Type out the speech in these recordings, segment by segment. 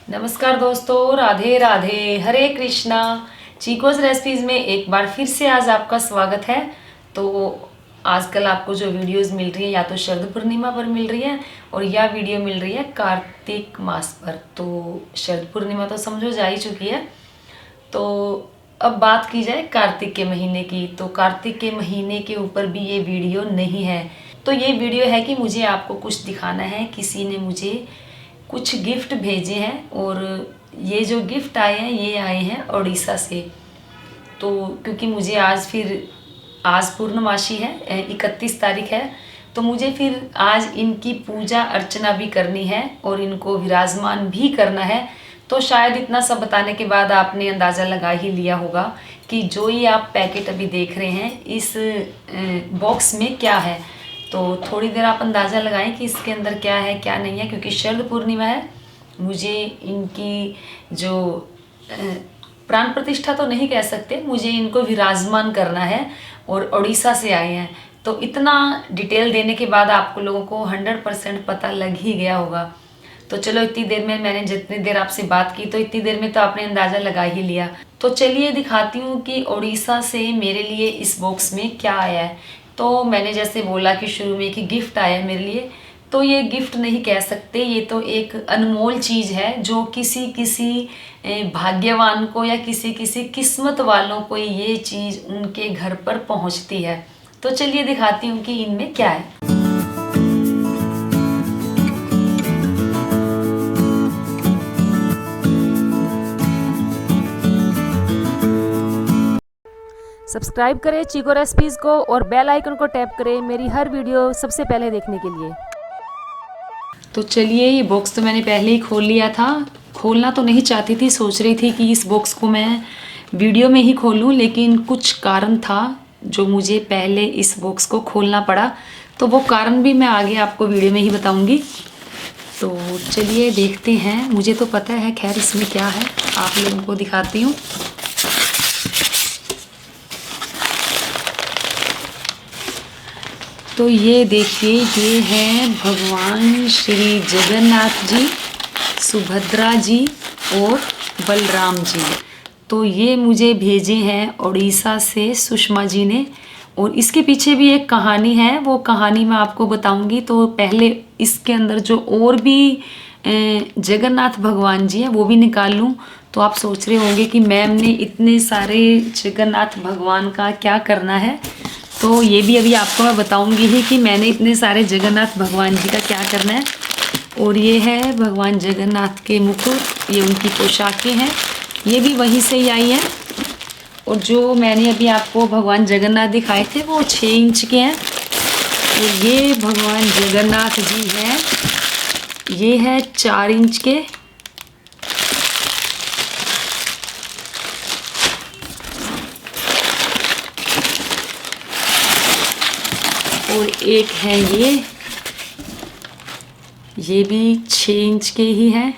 नमस्कार दोस्तों, राधे राधे, हरे कृष्णा। चीकोस रेसिपीज़ में एक बार फिर से आज आपका स्वागत है। तो आजकल आपको जो वीडियोस मिल रही है या तो शरद पूर्णिमा पर मिल रही है और या वीडियो मिल रही है कार्तिक मास पर। तो शरद पूर्णिमा तो समझो जा ही चुकी है। तो अब बात की जाए कार्तिक के महीने की, तो कार्तिक के महीने के ऊपर भी ये वीडियो नहीं है। तो ये वीडियो है कि मुझे आपको कुछ दिखाना है। किसी ने मुझे कुछ गिफ्ट भेजे हैं और ये जो गिफ्ट आए हैं ये आए हैं उड़ीसा से। तो क्योंकि मुझे आज पूर्णमासी है, 31 तारीख है, तो मुझे फिर आज इनकी पूजा अर्चना भी करनी है और इनको विराजमान भी करना है। तो शायद इतना सब बताने के बाद आपने अंदाज़ा लगा ही लिया होगा कि जो ये आप पैकेट अभी देख रहे हैं इस बॉक्स में क्या है। तो थोड़ी देर आप अंदाज़ा लगाएं कि इसके अंदर क्या है क्या नहीं है, क्योंकि शरद पूर्णिमा है। मुझे इनकी जो प्राण प्रतिष्ठा तो नहीं कह सकते, मुझे इनको विराजमान करना है और उड़ीसा से आए हैं। तो इतना डिटेल देने के बाद आपको लोगों को 100% पता लग ही गया होगा। तो चलो, इतनी देर में मैंने जितनी देर आपसे बात की तो इतनी देर में तो आपने अंदाज़ा लगा ही लिया। तो चलिए दिखाती हूँ कि उड़ीसा से मेरे लिए इस बॉक्स में क्या आया है। तो मैंने जैसे बोला कि शुरू में कि गिफ्ट आया है मेरे लिए, तो ये गिफ्ट नहीं कह सकते, ये तो एक अनमोल चीज़ है जो किसी किसी भाग्यवान को या किसी किसी किस्मत वालों को ये चीज़ उनके घर पर पहुंचती है। तो चलिए दिखाती हूँ कि इनमें क्या है। सब्सक्राइब करें चीको रेसिपीज़ को और बेल आइकन को टैप करें मेरी हर वीडियो सबसे पहले देखने के लिए। तो चलिए, ये बॉक्स तो मैंने पहले ही खोल लिया था। खोलना तो नहीं चाहती थी, सोच रही थी कि इस बॉक्स को मैं वीडियो में ही खोलूं, लेकिन कुछ कारण था जो मुझे पहले इस बॉक्स को खोलना पड़ा। तो वो कारण भी मैं आगे आपको वीडियो में ही बताऊंगी। तो चलिए देखते हैं। मुझे तो पता है खैर इसमें क्या है, आप लोगों को दिखाती हूँ। तो ये देखिए, ये है भगवान श्री जगन्नाथ जी, सुभद्रा जी और बलराम जी। तो ये मुझे भेजे हैं उड़ीसा से सुषमा जी ने, और इसके पीछे भी एक कहानी है, वो कहानी मैं आपको बताऊंगी। तो पहले इसके अंदर जो और भी जगन्नाथ भगवान जी हैं वो भी निकाल लूँ। तो आप सोच रहे होंगे कि मैम ने इतने सारे जगन्नाथ भगवान का क्या करना है। तो ये भी अभी आपको मैं बताऊंगी ही कि मैंने इतने सारे जगन्नाथ भगवान जी का क्या करना है। और ये है भगवान जगन्नाथ के मुकुट, ये उनकी पोशाकें हैं, ये भी वहीं से ही आई हैं। और जो मैंने अभी आपको भगवान जगन्नाथ दिखाए थे वो 6 इंच के हैं। और ये भगवान जगन्नाथ जी हैं, ये है 4 इंच के। और एक है ये भी 6 इंच के ही हैं।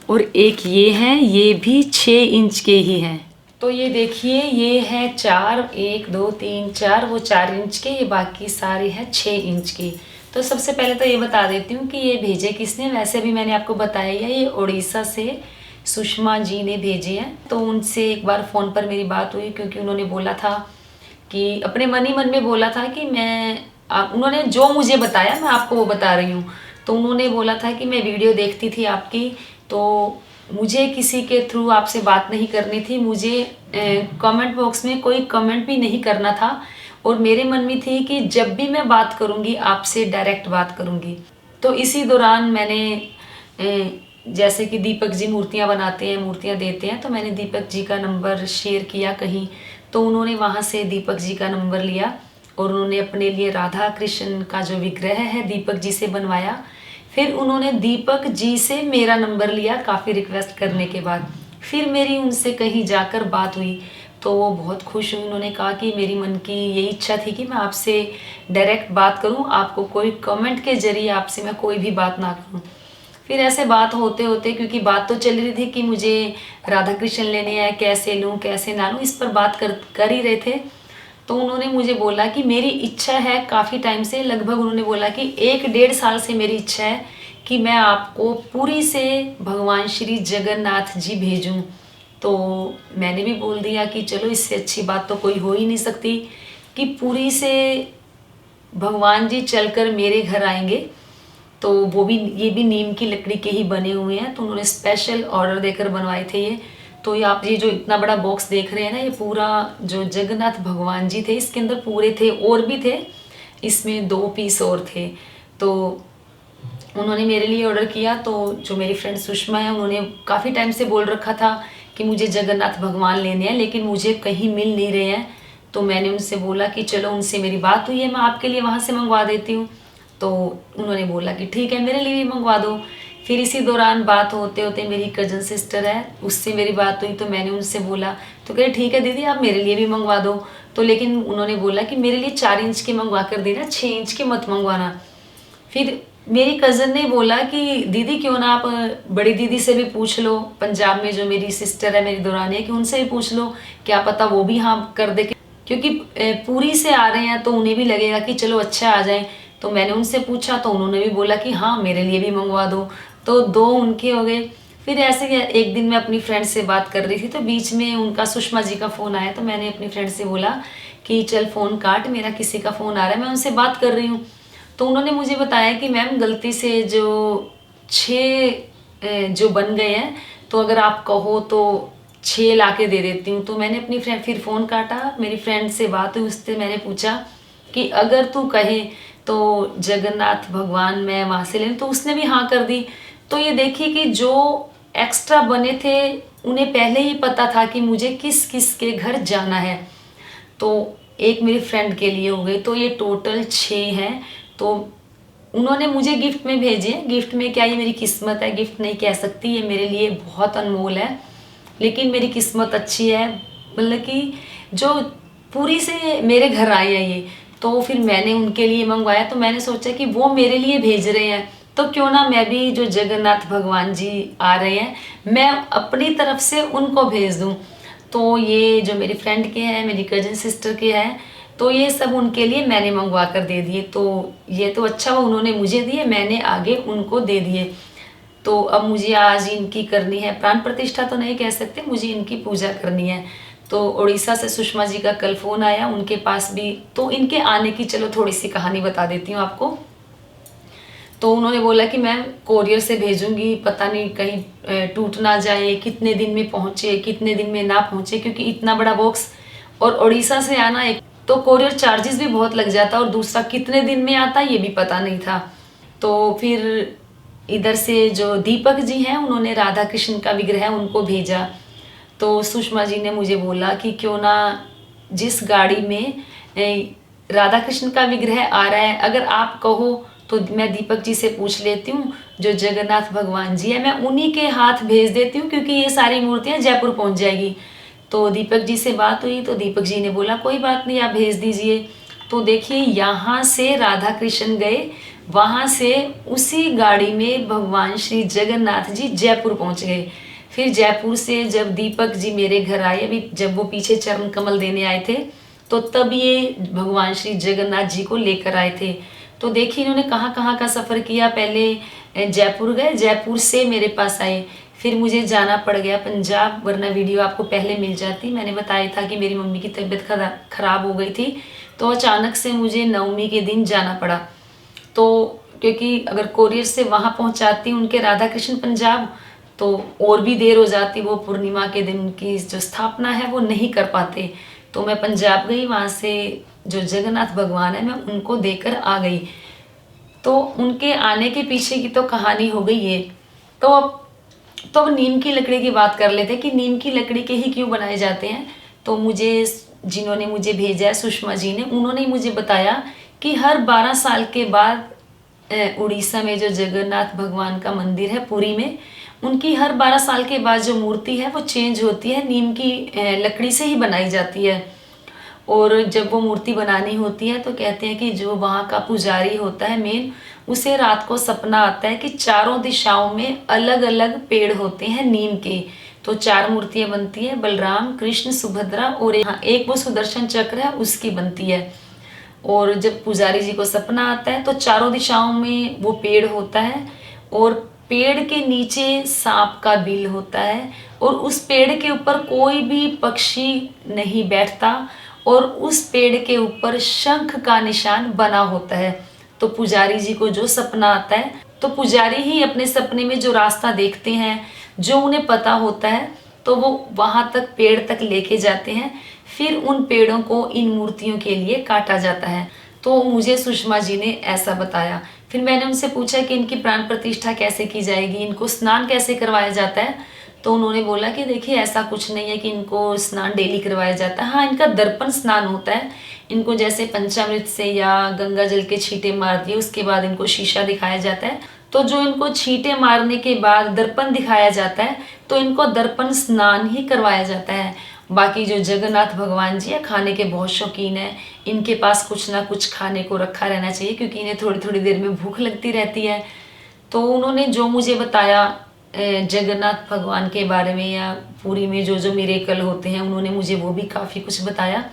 और एक ये है, ये भी 6 इंच के ही हैं। तो ये देखिए, ये है 4, 1 2 3 4, वो 4 इंच के, ये बाकी सारे हैं 6 इंच के। तो सबसे पहले तो ये बता देती हूँ कि ये भेजे किसने। वैसे भी मैंने आपको बताया है, ये उड़ीसा से सुषमा जी ने भेजे हैं। तो उनसे एक बार फ़ोन पर मेरी बात हुई, क्योंकि उन्होंने बोला था कि अपने मन ही मन में बोला था कि उन्होंने जो मुझे बताया मैं आपको वो बता रही हूँ। तो उन्होंने बोला था कि मैं वीडियो देखती थी आपकी, तो मुझे किसी के थ्रू आपसे बात नहीं करनी थी, मुझे कमेंट बॉक्स में कोई कमेंट भी नहीं करना था। और मेरे मन में थी कि जब भी मैं बात करूँगी आपसे डायरेक्ट बात करूँगी। तो इसी दौरान मैंने जैसे कि दीपक जी मूर्तियाँ बनाते हैं, मूर्तियाँ देते हैं, तो मैंने दीपक जी का नंबर शेयर किया कहीं। तो उन्होंने वहाँ से दीपक जी का नंबर लिया और उन्होंने अपने लिए राधा कृष्ण का जो विग्रह है दीपक जी से बनवाया। फिर उन्होंने दीपक जी से मेरा नंबर लिया काफ़ी रिक्वेस्ट करने के बाद। फिर मेरी उनसे कहीं जाकर बात हुई तो वो बहुत खुश हुई। उन्होंने कहा कि मेरी मन की यही इच्छा थी कि मैं आपसे डायरेक्ट बात करूं, आपको कोई कमेंट के जरिए आपसे मैं कोई भी बात ना करूं। फिर ऐसे बात होते होते, क्योंकि बात तो चल रही थी कि मुझे राधा कृष्ण लेने हैं, कैसे लूँ कैसे ना लूँ, इस पर बात कर ही रहे थे। तो उन्होंने मुझे बोला कि मेरी इच्छा है काफ़ी टाइम से, लगभग उन्होंने बोला कि 1-1.5 साल से मेरी इच्छा है कि मैं आपको पुरी से भगवान श्री जगन्नाथ जी भेजूं। तो मैंने भी बोल दिया कि चलो इससे अच्छी बात तो कोई हो ही नहीं सकती कि पुरी से भगवान जी चलकर मेरे घर आएंगे। तो वो भी, ये भी नीम की लकड़ी के ही बने हुए हैं। तो उन्होंने स्पेशल ऑर्डर देकर बनवाए थे ये। तो ये आप ये जो इतना बड़ा बॉक्स देख रहे हैं ना, ये पूरा जो जगन्नाथ भगवान जी थे इसके अंदर पूरे थे, और भी थे, इसमें 2 पीस और थे। तो उन्होंने मेरे लिए ऑर्डर किया। तो जो मेरी फ्रेंड सुषमा है, उन्होंने काफ़ी टाइम से बोल रखा था कि मुझे जगन्नाथ भगवान लेने हैं, लेकिन मुझे कहीं मिल नहीं रहे हैं। तो मैंने उनसे बोला कि चलो, उनसे मेरी बात हुई है, मैं आपके लिए वहाँ से मंगवा देती हूँ। तो उन्होंने बोला कि ठीक है, मेरे लिए भी मंगवा दो। फिर इसी दौरान बात होते होते मेरी कज़न सिस्टर है, उससे मेरी बात हुई। तो मैंने उनसे बोला, तो कहे ठीक है दीदी, आप मेरे लिए भी मंगवा दो। तो लेकिन उन्होंने बोला कि मेरे लिए 4 इंच के मंगवा कर देना, 6 इंच के मत मंगवाना। फिर मेरी कज़न ने बोला कि दीदी क्यों ना आप बड़ी दीदी से भी पूछ लो, पंजाब में जो मेरी सिस्टर है, मेरी दुरानी है, कि उनसे भी पूछ लो, क्या पता वो भी हाँ कर दे, क्योंकि पूरी से आ रहे हैं तो उन्हें भी लगेगा कि चलो अच्छा आ जाए। तो मैंने उनसे पूछा तो उन्होंने भी बोला कि हाँ मेरे लिए भी मंगवा दो। तो 2 उनके हो गए। फिर ऐसे ही एक दिन मैं अपनी फ्रेंड से बात कर रही थी, तो बीच में उनका सुषमा जी का फ़ोन आया। तो मैंने अपनी फ्रेंड से बोला कि चल फ़ोन काट, मेरा किसी का फ़ोन आ रहा है, मैं उनसे बात कर रही हूँ। तो उन्होंने मुझे बताया कि मैम गलती से जो 6 जो बन गए हैं, तो अगर आप कहो तो 6 ला के दे देती हूँ। तो मैंने अपनी फ्रेंड, फिर फ़ोन काटा, मेरी फ्रेंड से बात हुई, उससे मैंने पूछा कि अगर तू कहे तो जगन्नाथ भगवान मैं वहाँ से लें, तो उसने भी हाँ कर दी। तो ये देखिए कि जो एक्स्ट्रा बने थे, उन्हें पहले ही पता था कि मुझे किस किस के घर जाना है। तो एक मेरी फ्रेंड के लिए हो गई, तो ये टोटल 6 हैं। तो उन्होंने मुझे गिफ्ट में भेजे। गिफ्ट में क्या, ये मेरी किस्मत है, गिफ्ट नहीं कह सकती, ये मेरे लिए बहुत अनमोल है, लेकिन मेरी किस्मत अच्छी है, मतलब कि जो पूरी से मेरे घर आए हैं ये। तो फिर मैंने उनके लिए मंगवाया। तो मैंने सोचा कि वो मेरे लिए भेज रहे हैं, तो क्यों ना मैं भी, जो जगन्नाथ भगवान जी आ रहे हैं, मैं अपनी तरफ से उनको भेज दूँ। तो ये जो मेरी फ्रेंड के हैं, मेरी कज़न सिस्टर के हैं, तो ये सब उनके लिए मैंने मंगवा कर दे दिए। तो ये तो अच्छा हुआ, उन्होंने मुझे दिए, मैंने आगे उनको दे दिए। तो अब मुझे आज इनकी करनी है प्राण प्रतिष्ठा, तो नहीं कह सकते, मुझे इनकी पूजा करनी है। तो उड़ीसा से सुषमा जी का कल फ़ोन आया, उनके पास भी। तो इनके आने की चलो थोड़ी सी कहानी बता देती हूँ आपको। तो उन्होंने बोला कि मैम कोरियर से भेजूंगी, पता नहीं कहीं टूट ना जाए, कितने दिन में पहुँचे, कितने दिन में ना पहुँचे, क्योंकि इतना बड़ा बॉक्स और उड़ीसा से आना, एक तो कोरियर चार्जेस भी बहुत लग जाता, और दूसरा कितने दिन में आता ये भी पता नहीं था। तो फिर इधर से जो दीपक जी हैं, उन्होंने राधा कृष्ण का विग्रह है उनको भेजा। तो सुषमा जी ने मुझे बोला कि क्यों ना जिस गाड़ी में राधा कृष्ण का विग्रह आ रहा है, अगर आप कहो तो मैं दीपक जी से पूछ लेती हूँ, जो जगन्नाथ भगवान जी है, मैं उन्हीं के हाथ भेज देती हूँ, क्योंकि ये सारी मूर्तियाँ जयपुर पहुँच जाएगी। तो दीपक जी से बात हुई, तो दीपक जी ने बोला कोई बात नहीं, आप भेज दीजिए। तो देखिए, यहाँ से राधा कृष्ण गए, वहाँ से उसी गाड़ी में भगवान श्री जगन्नाथ जी जयपुर पहुँच गए। फिर जयपुर से जब दीपक जी मेरे घर आए, अभी जब वो पीछे चरण कमल देने आए थे, तो तब ये भगवान श्री जगन्नाथ जी को लेकर आए थे। तो देखिए इन्होंने कहाँ कहाँ का सफ़र किया। पहले जयपुर गए, जयपुर से मेरे पास आए, फिर मुझे जाना पड़ गया पंजाब, वरना वीडियो आपको पहले मिल जाती। मैंने बताया था कि मेरी मम्मी की तबीयत खराब हो गई थी, तो अचानक से मुझे नवमी के दिन जाना पड़ा। तो क्योंकि अगर कोरियर से वहाँ पहुँचाती उनके राधा कृष्ण पंजाब, तो और भी देर हो जाती, वो पूर्णिमा के दिन उनकी जो स्थापना है वो नहीं कर पाते। तो मैं पंजाब गई, वहाँ से जो जगन्नाथ भगवान है मैं उनको देकर आ गई। तो उनके आने के पीछे की तो कहानी हो गई ये। तो अब नीम की लकड़ी की बात कर लेते हैं कि नीम की लकड़ी के ही क्यों बनाए जाते हैं। तो मुझे, जिन्होंने मुझे भेजा है सुषमा जी ने, उन्होंने मुझे बताया कि हर 12 साल के बाद उड़ीसा में जो जगन्नाथ भगवान का मंदिर है पुरी में, उनकी हर 12 साल के बाद जो मूर्ति है वो चेंज होती है, नीम की लकड़ी से ही बनाई जाती है। और जब वो मूर्ति बनानी होती है तो कहते हैं कि जो वहाँ का पुजारी होता है मेन, उसे रात को सपना आता है कि चारों दिशाओं में अलग अलग पेड़ होते हैं नीम के। तो 4 मूर्तियां बनती है, बलराम, कृष्ण, सुभद्रा और एक वो सुदर्शन चक्र है उसकी बनती है। और जब पुजारी जी को सपना आता है तो चारों दिशाओं में वो पेड़ होता है और पेड़ के नीचे सांप का बिल होता है और उस पेड़ के ऊपर कोई भी पक्षी नहीं बैठता और उस पेड़ के ऊपर शंख का निशान बना होता है। तो पुजारी जी को जो सपना आता है तो पुजारी ही अपने सपने में जो रास्ता देखते हैं, जो उन्हें पता होता है, तो वो वहां तक पेड़ तक लेके जाते हैं। फिर उन पेड़ों को इन मूर्तियों के लिए काटा जाता है। तो मुझे सुषमा जी ने ऐसा बताया। फिर मैंने उनसे पूछा कि इनकी प्राण प्रतिष्ठा कैसे की जाएगी, इनको स्नान कैसे करवाया जाता है। तो उन्होंने बोला कि देखिए ऐसा कुछ नहीं है कि इनको स्नान डेली करवाया जाता है। हाँ, इनका दर्पण स्नान होता है। इनको जैसे पंचामृत से या गंगा जल के छींटे मार दिए, उसके बाद इनको शीशा दिखाया जाता है। तो जो इनको छींटे मारने के बाद दर्पण दिखाया जाता है तो इनको दर्पण स्नान ही करवाया जाता है। बाकी जो जगन्नाथ भगवान जी है खाने के बहुत शौकीन है। इनके पास कुछ ना कुछ खाने को रखा रहना चाहिए क्योंकि इन्हें थोड़ी थोड़ी देर में भूख लगती रहती है। तो उन्होंने जो मुझे बताया जगन्नाथ भगवान के बारे में या पुरी में जो जो मिरेकल होते हैं, उन्होंने मुझे वो भी काफ़ी कुछ बताया।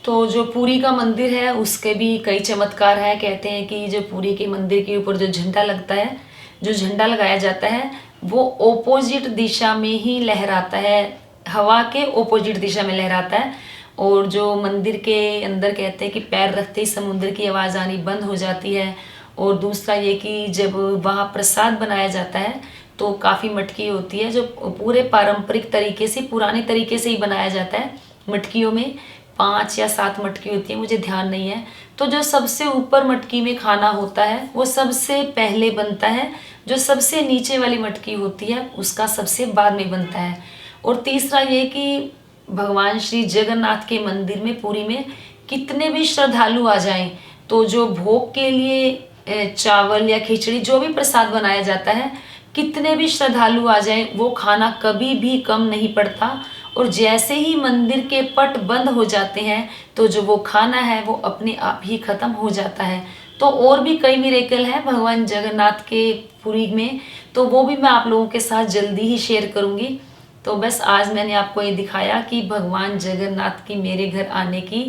तो जो पुरी का मंदिर है उसके भी कई चमत्कार है। कहते हैं कि जो पुरी के मंदिर के ऊपर जो झंडा लगता है, जो झंडा लगाया जाता है वो ओपोजिट दिशा में ही लहराता है, हवा के ओपोजिट दिशा में लहराता है। और जो मंदिर के अंदर कहते हैं कि पैर रखते ही समुद्र की आवाज़ आनी बंद हो जाती है। और दूसरा ये कि जब वहाँ प्रसाद बनाया जाता है तो काफ़ी मटकी होती है जो पूरे पारंपरिक तरीके से, पुराने तरीके से ही बनाया जाता है। मटकियों में 5 या 7 मटकी होती है, मुझे ध्यान नहीं है। तो जो सबसे ऊपर मटकी में खाना होता है वो सबसे पहले बनता है, जो सबसे नीचे वाली मटकी होती है उसका सबसे बाद में बनता है। और तीसरा ये कि भगवान श्री जगन्नाथ के मंदिर में, पुरी में, कितने भी श्रद्धालु आ जाएं तो जो भोग के लिए चावल या खिचड़ी जो भी प्रसाद बनाया जाता है, कितने भी श्रद्धालु आ जाएं वो खाना कभी भी कम नहीं पड़ता। और जैसे ही मंदिर के पट बंद हो जाते हैं तो जो वो खाना है वो अपने आप ही खत्म हो जाता है। तो और भी कई मिरेकल हैं भगवान जगन्नाथ के पुरी में, तो वो भी मैं आप लोगों के साथ जल्दी ही शेयर करूँगी। तो बस आज मैंने आपको ये दिखाया कि भगवान जगन्नाथ की मेरे घर आने की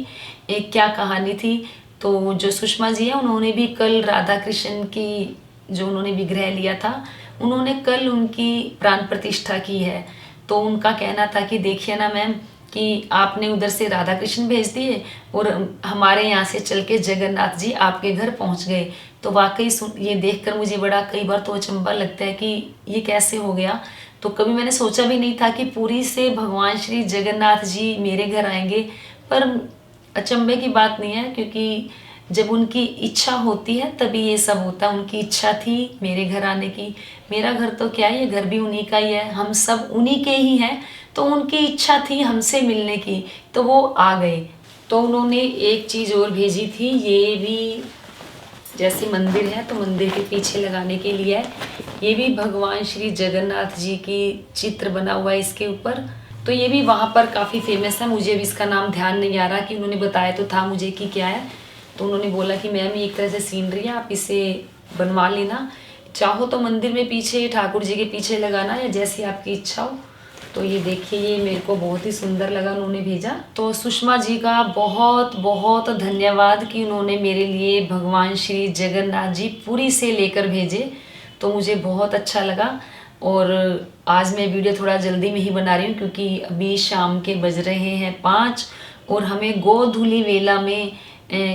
एक क्या कहानी थी। तो जो सुषमा जी है उन्होंने भी कल राधा कृष्ण की जो उन्होंने विग्रह लिया था, उन्होंने कल उनकी प्राण प्रतिष्ठा की है। तो उनका कहना था कि देखिए ना मैम कि आपने उधर से राधा कृष्ण भेज दिए और हमारे यहाँ से चल के जगन्नाथ जी आपके घर पहुँच गए। तो वाकई ये देखकर मुझे बड़ा कई बार तो अचंभा लगता है कि ये कैसे हो गया। तो कभी मैंने सोचा भी नहीं था कि पुरी से भगवान श्री जगन्नाथ जी मेरे घर आएंगे। पर अचंभे की बात नहीं है क्योंकि जब उनकी इच्छा होती है तभी ये सब होता है। उनकी इच्छा थी मेरे घर आने की। मेरा घर तो क्या है, ये घर भी उन्हीं का ही है, हम सब उन्हीं के ही हैं। तो उनकी इच्छा थी हमसे मिलने की तो वो आ गए। तो उन्होंने एक चीज़ और भेजी थी, ये भी जैसे मंदिर है तो मंदिर के पीछे लगाने के लिए है। ये भी भगवान श्री जगन्नाथ जी की चित्र बना हुआ है इसके ऊपर। तो ये भी वहाँ पर काफ़ी फेमस है। मुझे भी इसका नाम ध्यान नहीं आ रहा कि उन्होंने बताया तो था मुझे कि क्या है। तो उन्होंने बोला कि मैम ये एक तरह से सीनरी है, आप इसे बनवा लेना, चाहो तो मंदिर में पीछे ठाकुर जी के पीछे लगाना या जैसी आपकी इच्छा हो। तो ये देखिए, ये मेरे को बहुत ही सुंदर लगा उन्होंने भेजा। तो सुषमा जी का बहुत बहुत धन्यवाद कि उन्होंने मेरे लिए भगवान श्री जगन्नाथ जी पुरी से लेकर भेजे। तो मुझे बहुत अच्छा लगा। और आज मैं वीडियो थोड़ा जल्दी में ही बना रही हूँ क्योंकि अभी शाम के बज रहे हैं 5 और हमें गोधूली वेला में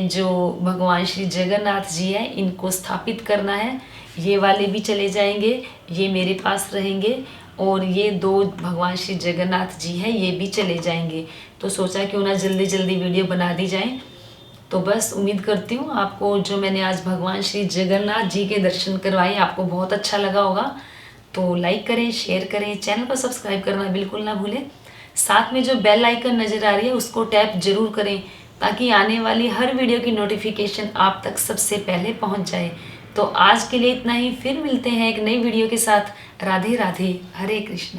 जो भगवान श्री जगन्नाथ जी हैं इनको स्थापित करना है। ये वाले भी चले जाएंगे, ये मेरे पास रहेंगे और ये 2 भगवान श्री जगन्नाथ जी हैं ये भी चले जाएंगे। तो सोचा क्यों ना जल्दी जल्दी वीडियो बना दी जाए। तो बस उम्मीद करती हूँ आपको जो मैंने आज भगवान श्री जगन्नाथ जी के दर्शन करवाए आपको बहुत अच्छा लगा होगा। तो लाइक करें, शेयर करें, चैनल को सब्सक्राइब करना बिल्कुल ना भूलें। साथ में जो बेल आइकन नज़र आ रही है उसको टैप जरूर करें ताकि आने वाली हर वीडियो की नोटिफिकेशन आप तक सबसे पहले पहुंच जाए। तो आज के लिए इतना ही, फिर मिलते हैं एक नई वीडियो के साथ। राधे राधे, हरे कृष्ण।